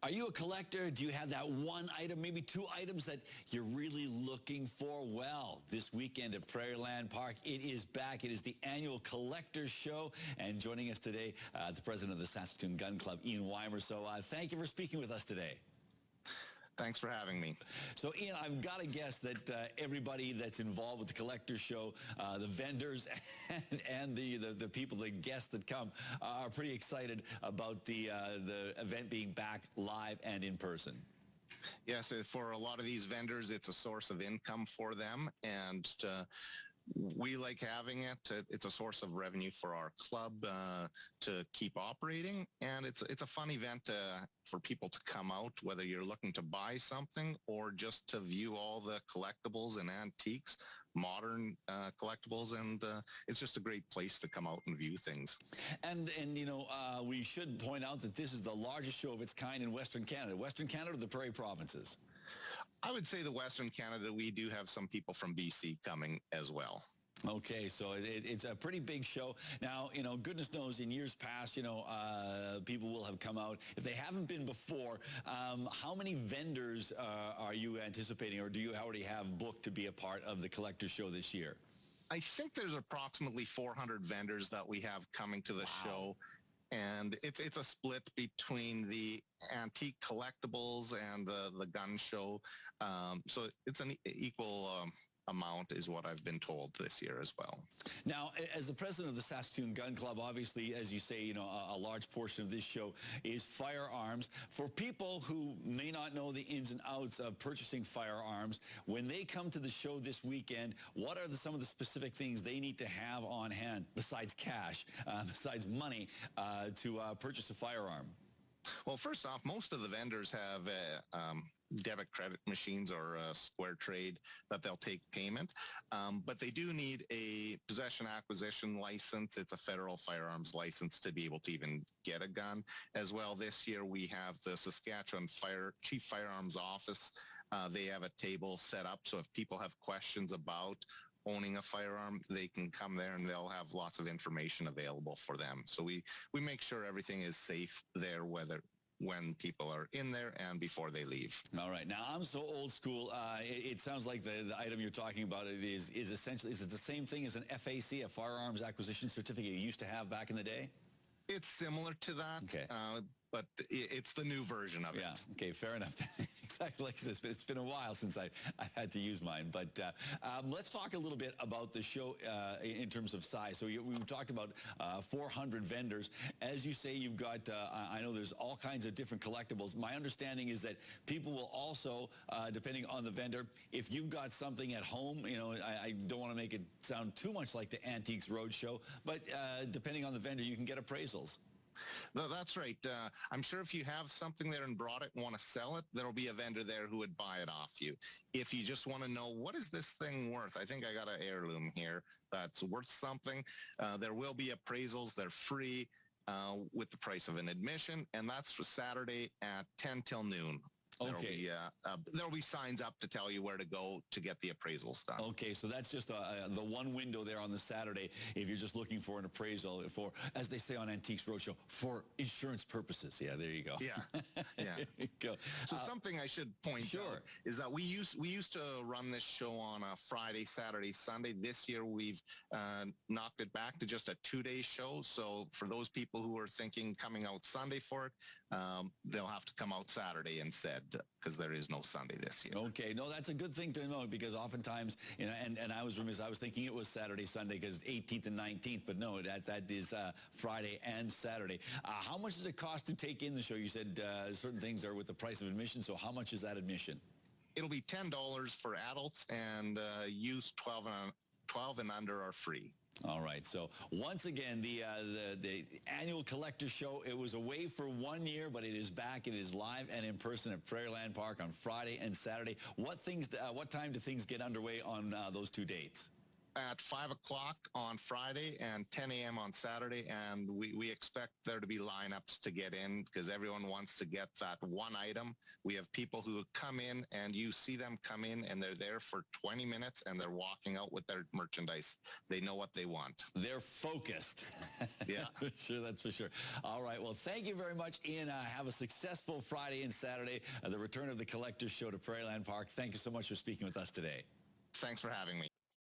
Are you a collector? Do you have that one item, maybe two items that you're really looking for? Well, this weekend at Prairieland Park, it is back. It is the annual Collectors Show. And joining us today, the president of the Saskatoon Gun Club, Ian Weimer. So thank you for speaking with us today. Thanks for having me. So, Ian, I've got to guess that everybody that's involved with the Collectors Show, the vendors and the people, the guests that come, are pretty excited about the event being back live and in person. Yes, for a lot of these vendors, it's a source of income for them, and we like having it. It's a source of revenue for our club to keep operating, and it's a fun event for people to come out, whether you're looking to buy something or just to view all the collectibles and antiques, modern collectibles, and it's just a great place to come out and view things. And you know, we should point out that this is the largest show of its kind in Western Canada. Western Canada or the Prairie Provinces? I would say the Western Canada. We do have some people from BC coming as well. Okay, so it's a pretty big show. Now, you know, goodness knows in years past, you know, people will have come out. If they haven't been before, how many vendors are you anticipating, or do you already have booked to be a part of the Collectors Show this year? I think there's approximately 400 vendors that we have coming to the show. And it's a split between the antique collectibles and the gun show. So it's an equal amount is what I've been told this year as well. Now, as the president of the Saskatoon Gun Club, obviously, as you say, you know, a large portion of this show is firearms. For people who may not know the ins and outs of purchasing firearms, when they come to the show this weekend, what are some of the specific things they need to have on hand, besides cash, besides money, to purchase a firearm? Well, first off, most of the vendors have debit credit machines or square trade that they'll take payment. But they do need a possession acquisition license. It's a federal firearms license to be able to even get a gun. As well, this year we have the Saskatchewan Chief Firearms Office. They have a table set up, so if people have questions about owning a firearm, they can come there and they'll have lots of information available for them. So we make sure everything is safe there, when people are in there and before they leave. All right. Now, I'm so old school. It sounds like the item you're talking about is essentially, is it the same thing as an FAC, a firearms acquisition certificate you used to have back in the day? It's similar to that. Okay. But it's the new version of it. Yeah, okay, fair enough. Exactly. It's been a while since I had to use mine. But let's talk a little bit about the show in terms of size. So we talked about 400 vendors. As you say, you've got, I know there's all kinds of different collectibles. My understanding is that people will also, depending on the vendor, if you've got something at home, you know, I don't want to make it sound too much like the Antiques Roadshow, but depending on the vendor, you can get appraisals. No, that's right. I'm sure if you have something there and brought it and want to sell it, there'll be a vendor there who would buy it off you. If you just want to know, what is this thing worth? I think I got an heirloom here that's worth something. There will be appraisals. They're free with the price of an admission, and that's for Saturday at 10 till noon. Okay. There'll be signs up to tell you where to go to get the appraisals done. Okay, so that's just the one window there on the Saturday if you're just looking for an appraisal for, as they say on Antiques Roadshow, for insurance purposes. Yeah, there you go. Yeah, yeah. There you go. So something I should point out is that we used to run this show on a Friday, Saturday, Sunday. This year we've knocked it back to just a 2-day show. So for those people who are thinking coming out Sunday for it, they'll have to come out Saturday instead, because there is no Sunday this year. Okay, no, that's a good thing to know, because oftentimes, you know, and I was remiss, I was thinking it was Saturday, Sunday, because 18th and 19th, but no, that is Friday and Saturday. How much does it cost to take in the show? You said certain things are with the price of admission, so how much is that admission? It'll be $10 for adults, and youth 12 and under are free. All right. So once again, the annual Collector Show, it was away for 1 year, but it is back. It is live and in person at Prairieland Park on Friday and Saturday. What time do things get underway on those 2 dates? at 5 o'clock on Friday and 10 a.m. on Saturday, and we expect there to be lineups to get in because everyone wants to get that one item. We have people who come in and you see them come in and they're there for 20 minutes and they're walking out with their merchandise. They know what they want. They're focused. Yeah. Sure, that's for sure. All right, well, thank you very much, Ian. Have a successful Friday and Saturday, the return of the Collectors Show to Prairieland Park. Thank you so much for speaking with us today. Thanks for having me.